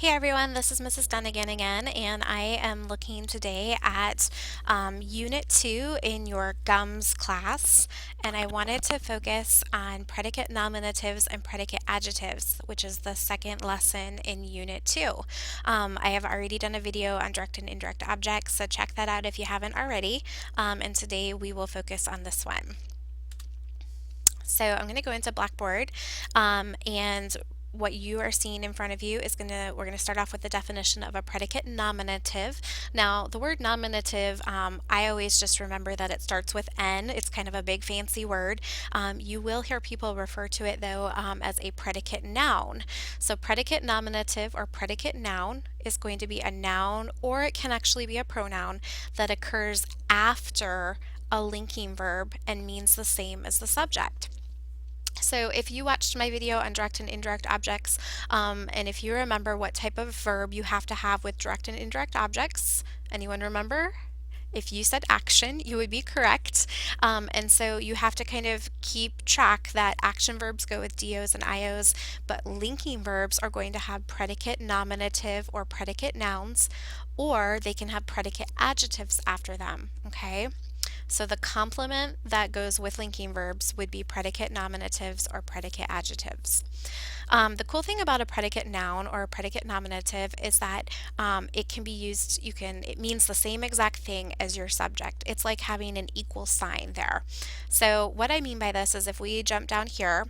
Hey everyone, this is Mrs. Dunnigan again, and I am looking today at Unit 2 in your GUMS class, and I wanted to focus on predicate nominatives and predicate adjectives, which is the second lesson in Unit 2. I have already done a video on direct and indirect objects, so check that out if you haven't already, and today we will focus on this one. So I'm going to go into Blackboard and what you are seeing in front of you is we're going to start off with the definition of a predicate nominative. Now, the word nominative, I always just remember that it starts with N. It's kind of a big fancy word. You will hear people refer to it though as a predicate noun. So predicate nominative or predicate noun is going to be a noun, or it can actually be a pronoun that occurs after a linking verb and means the same as the subject. So if you watched my video on direct and indirect objects, and if you remember what type of verb you have to have with direct and indirect objects, anyone remember? If you said action, you would be correct. And so you have to kind of keep track that action verbs go with dos and ios, but linking verbs are going to have predicate nominative or predicate nouns, or they can have predicate adjectives after them, okay? So the complement that goes with linking verbs would be predicate nominatives or predicate adjectives. The cool thing about a predicate noun or a predicate nominative is that it can be used, it means the same exact thing as your subject. It's like having an equal sign there. So what I mean by this is if we jump down here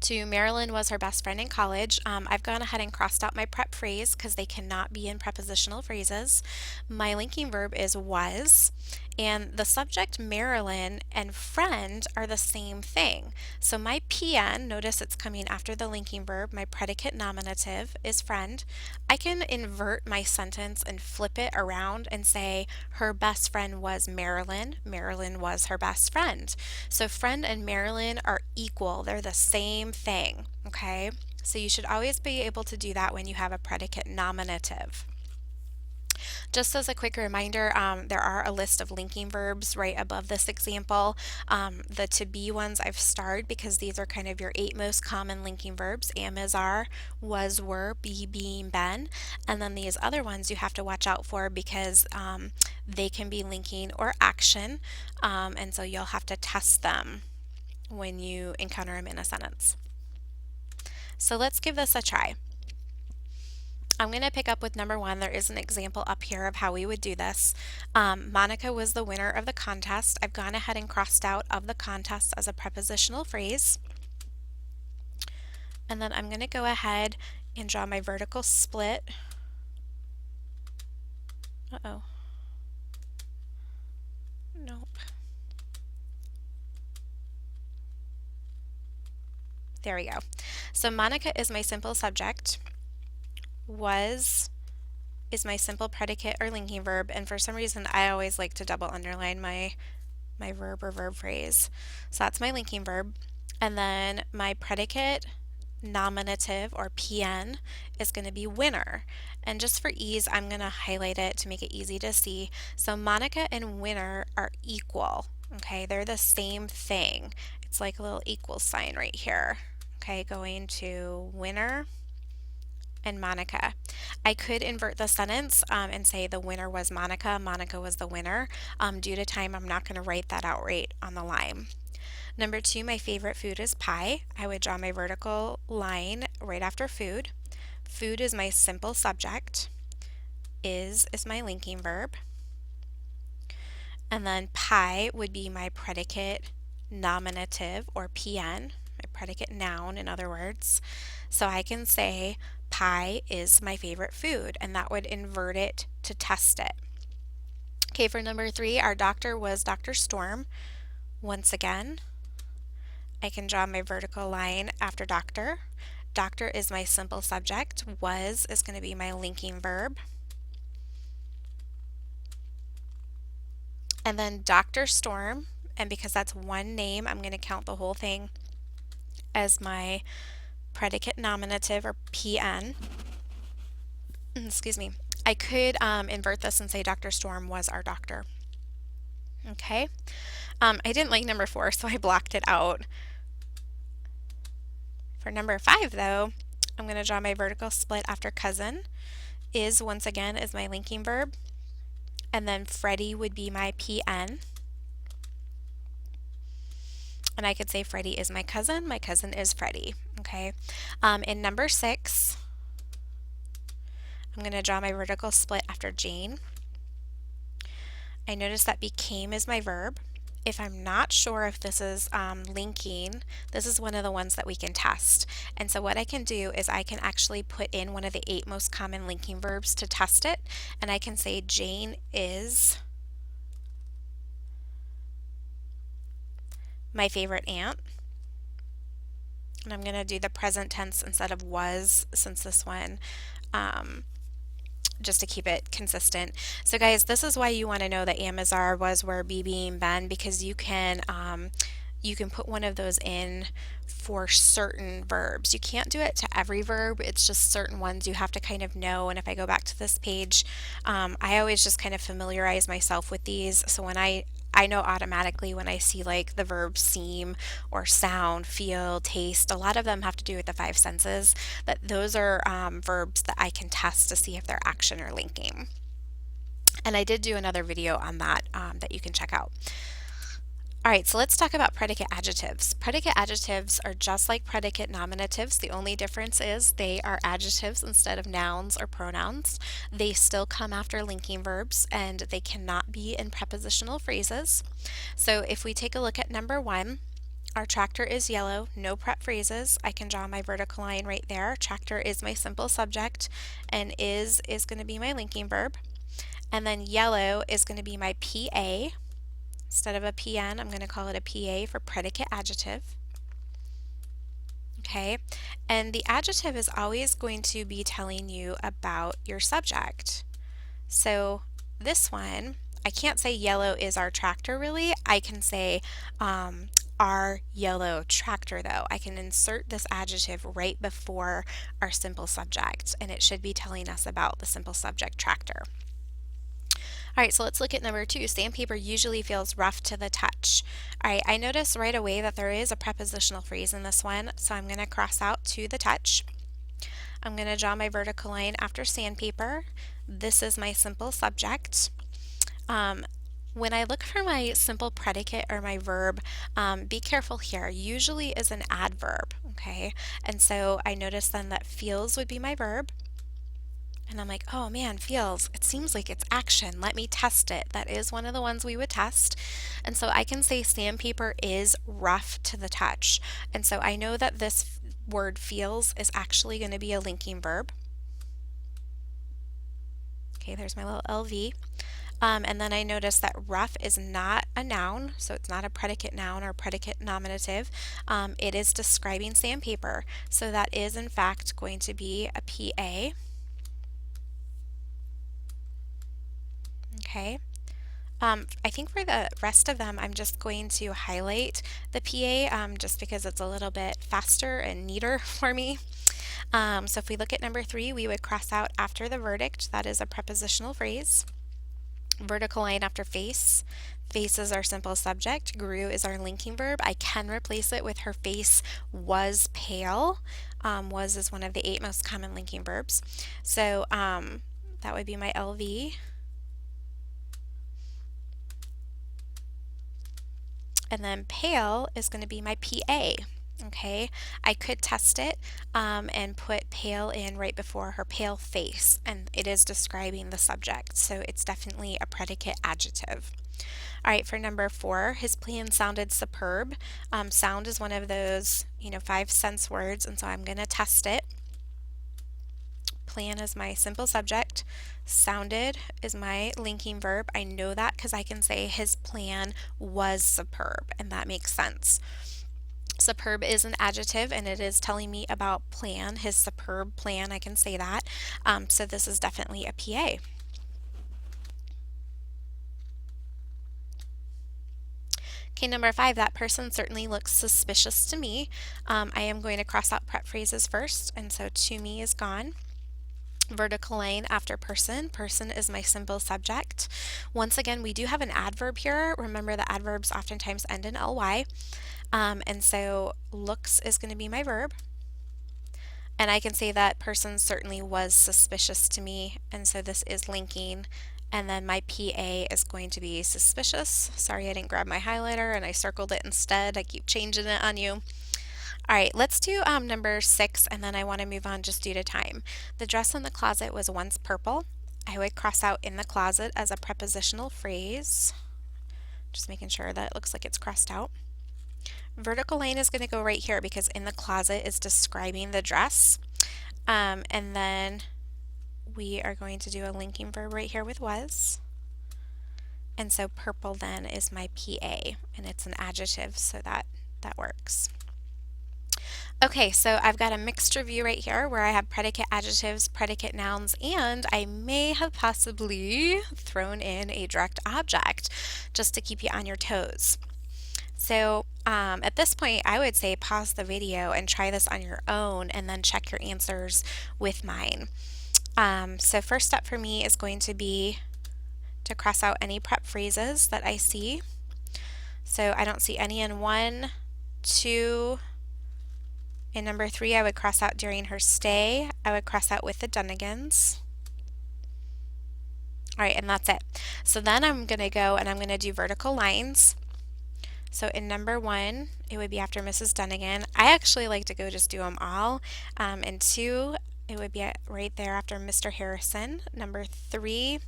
to Marilyn was her best friend in college. I've gone ahead and crossed out my prep phrase because they cannot be in prepositional phrases. My linking verb is was, and the subject Marilyn and friend are the same thing. So my PN, notice it's coming after the linking verb, my predicate nominative is friend. I can invert my sentence and flip it around and say her best friend was Marilyn, Marilyn was her best friend. So friend and Marilyn are equal, they're the same thing, okay? So you should always be able to do that when you have a predicate nominative. Just as a quick reminder, there are a list of linking verbs right above this example. The to be ones I've starred because these are kind of your 8 most common linking verbs: am, is, are, was, were, be, being, been. And then these other ones you have to watch out for because they can be linking or action, and so you'll have to test them when you encounter them in a sentence. So let's give this a try. I'm going to pick up with number 1. There is an example up here of how we would do this. Monica was the winner of the contest. I've gone ahead and crossed out of the contest as a prepositional phrase. And then I'm going to go ahead and draw my vertical split. Uh-oh. Nope. There we go. So Monica is my simple subject. Was is my simple predicate or linking verb, and for some reason I always like to double underline my verb or verb phrase. So that's my linking verb. And then my predicate nominative or PN is going to be winner. And just for ease, I'm going to highlight it to make it easy to see. So Monica and winner are equal. Okay, they're the same thing. It's like a little equal sign right here. Okay, going to winner and Monica. I could invert the sentence and say the winner was Monica, Monica was the winner. Due to time, I'm not going to write that out right on the line. Number 2, my favorite food is pie. I would draw my vertical line right after food. Food is my simple subject. Is my linking verb. And then pie would be my predicate nominative or PN, my predicate noun in other words. So I can say pie is my favorite food, and that would invert it to test it. Okay, for number 3, our doctor was Dr. Storm. Once again, I can draw my vertical line after doctor. Doctor is my simple subject. Was is going to be my linking verb. And then Dr. Storm, and because that's one name, I'm going to count the whole thing as my predicate nominative or PN. Excuse me. I could invert this and say Dr. Storm was our doctor. Okay. I didn't like number 4, so I blocked it out. For number 5, though, I'm going to draw my vertical split after cousin. Is, once again, is my linking verb. And then Freddie would be my PN. And I could say Freddie is my cousin is Freddie, okay? In number 6, I'm going to draw my vertical split after Jane. I notice that became is my verb. If I'm not sure if this is linking, this is one of the ones that we can test. And so what I can do is I can actually put in one of the 8 most common linking verbs to test it, and I can say Jane is my favorite aunt. And I'm going to do the present tense instead of was, since this one, just to keep it consistent. So guys, this is why you want to know the am, is, are, was, were, be, being, been, because you can put one of those in for certain verbs. You can't do it to every verb, it's just certain ones you have to kind of know. And if I go back to this page, I always just kind of familiarize myself with these, so when I know automatically when I see like the verbs seem or sound, feel, taste, a lot of them have to do with the 5 senses, that those are verbs that I can test to see if they're action or linking. And I did do another video on that that you can check out. Alright, so let's talk about predicate adjectives. Predicate adjectives are just like predicate nominatives. The only difference is they are adjectives instead of nouns or pronouns. They still come after linking verbs, and they cannot be in prepositional phrases. So if we take a look at number 1, our tractor is yellow, no prep phrases. I can draw my vertical line right there. Tractor is my simple subject, and is going to be my linking verb. And then yellow is going to be my PA. Instead of a PN, I'm going to call it a PA for predicate adjective. Okay, and the adjective is always going to be telling you about your subject. So this one, I can't say yellow is our tractor really. I can say our yellow tractor though. I can insert this adjective right before our simple subject, and it should be telling us about the simple subject tractor. Alright, so let's look at number 2. Sandpaper usually feels rough to the touch. Alright, I notice right away that there is a prepositional phrase in this one, so I'm going to cross out to the touch. I'm going to draw my vertical line after sandpaper. This is my simple subject. When I look for my simple predicate or my verb, be careful here. Usually is an adverb, okay? And so I notice then that feels would be my verb. And I'm like, oh man, feels, it seems like it's action. Let me test it. That is one of the ones we would test. And so I can say sandpaper is rough to the touch. And so I know that this word feels is actually going to be a linking verb. Okay, there's my little LV. And then I notice that rough is not a noun, so it's not a predicate noun or predicate nominative. It is describing sandpaper. So that is in fact going to be a PA. Okay. I think for the rest of them, I'm just going to highlight the PA just because it's a little bit faster and neater for me. So if we look at number 3, we would cross out after the verdict. That is a prepositional phrase. Vertical line after face. Face is our simple subject. Grew is our linking verb. I can replace it with her face was pale. Was is one of the 8 most common linking verbs. So that would be my LV. And then pale is going to be my PA. Okay, I could test it and put pale in right before her pale face, and it is describing the subject, so it's definitely a predicate adjective. Alright, for number 4, his plan sounded superb. Sound is one of those, 5 sense words, and so I'm going to test it. Plan is my simple subject. Sounded is my linking verb. I know that because I can say his plan was superb, and that makes sense. Superb is an adjective, and it is telling me about plan, his superb plan, I can say that. So this is definitely a PA. Okay, number 5, that person certainly looks suspicious to me. I am going to cross out prep phrases first, and so to me is gone. Vertical line after person. Person is my simple subject. Once again, we do have an adverb here. Remember that adverbs oftentimes end in ly. And so looks is going to be my verb. And I can say that person certainly was suspicious to me, and so this is linking. And then my PA is going to be suspicious. Sorry, I didn't grab my highlighter and I circled it instead. I keep changing it on you. All right, let's do number 6, and then I want to move on just due to time. The dress in the closet was once purple. I would cross out in the closet as a prepositional phrase. Just making sure that it looks like it's crossed out. Vertical line is going to go right here because in the closet is describing the dress. And then we are going to do a linking verb right here with was. And so purple then is my PA, and it's an adjective, so that works. Okay, so I've got a mixed review right here where I have predicate adjectives, predicate nouns, and I may have possibly thrown in a direct object just to keep you on your toes. So at this point, I would say pause the video and try this on your own and then check your answers with mine. So first step for me is going to be to cross out any prep phrases that I see. So I don't see any in 1, 2, in number 3 I would cross out during her stay. I would cross out with the Dunnigans. Alright, and that's it. So then I'm going to go and I'm going to do vertical lines. So in number 1, it would be after Mrs. Dunnigan. I actually like to go just do them all. In 2, it would be right there after Mr. Harrison. Number 3,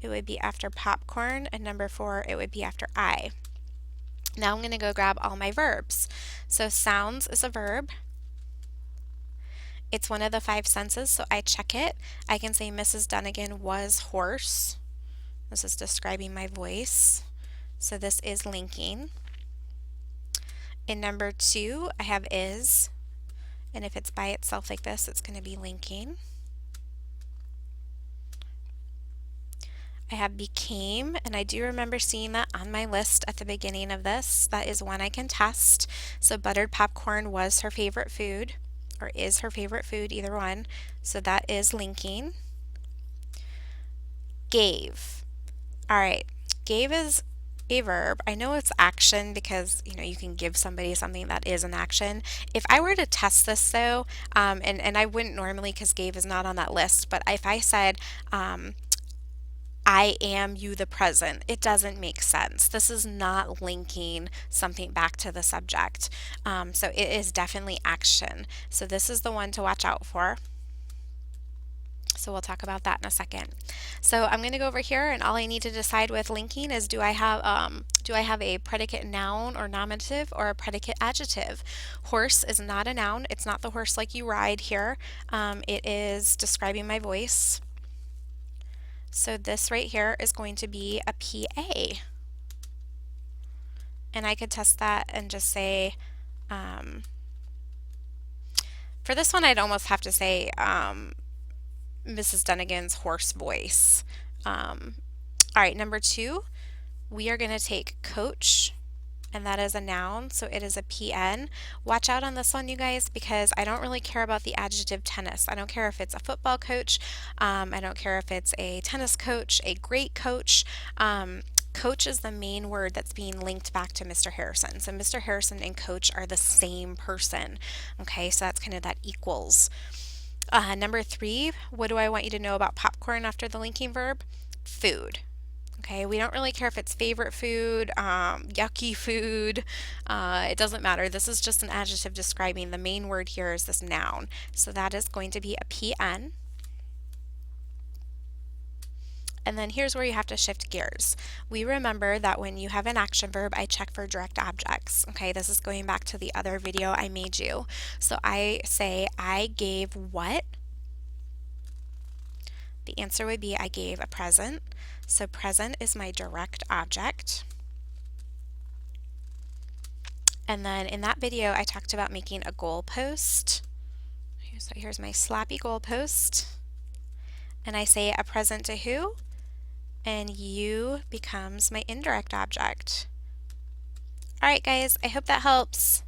it would be after popcorn. And number 4, it would be after I. Now I'm going to go grab all my verbs. So sounds is a verb. It's one of the 5 senses, so I check it. I can say Mrs. Dunnigan was hoarse. This is describing my voice. So this is linking. In number 2, I have is, and if it's by itself like this, it's going to be linking. I have became, and I do remember seeing that on my list at the beginning of this. That is one I can test. So buttered popcorn was her favorite food, or is her favorite food, either one. So that is linking. Gave. All right, gave is a verb. I know it's action because you can give somebody something that is an action. If I were to test this though, and I wouldn't normally because gave is not on that list, but if I said I am you the present, it doesn't make sense. This is not linking something back to the subject. So it is definitely action. So this is the one to watch out for. So we'll talk about that in a second. So I'm going to go over here, and all I need to decide with linking is do I have a predicate noun or nominative or a predicate adjective? Horse is not a noun. It's not the horse like you ride here. It is describing my voice. So this right here is going to be a PA. And I could test that and just say, for this one I'd almost have to say Mrs. Dunnigan's hoarse voice. All right, number 2, we are going to take coach, and that is a noun, so it is a PN. Watch out on this one, you guys, because I don't really care about the adjective tennis. I don't care if it's a football coach. I don't care if it's a tennis coach, a great coach. Coach is the main word that's being linked back to Mr. Harrison. So Mr. Harrison and coach are the same person. Okay, so that's kind of that equals. Number 3, what do I want you to know about popcorn after the linking verb? Food. Okay, we don't really care if it's favorite food, yucky food, it doesn't matter. This is just an adjective describing the main word here is this noun. So that is going to be a PN. And then here's where you have to shift gears. We remember that when you have an action verb, I check for direct objects. Okay, this is going back to the other video I made you. So I say, I gave what? The answer would be I gave a present. So present is my direct object. And then in that video, I talked about making a goalpost. So here's my slappy goalpost. And I say a present to who? And you becomes my indirect object. All right, guys, I hope that helps.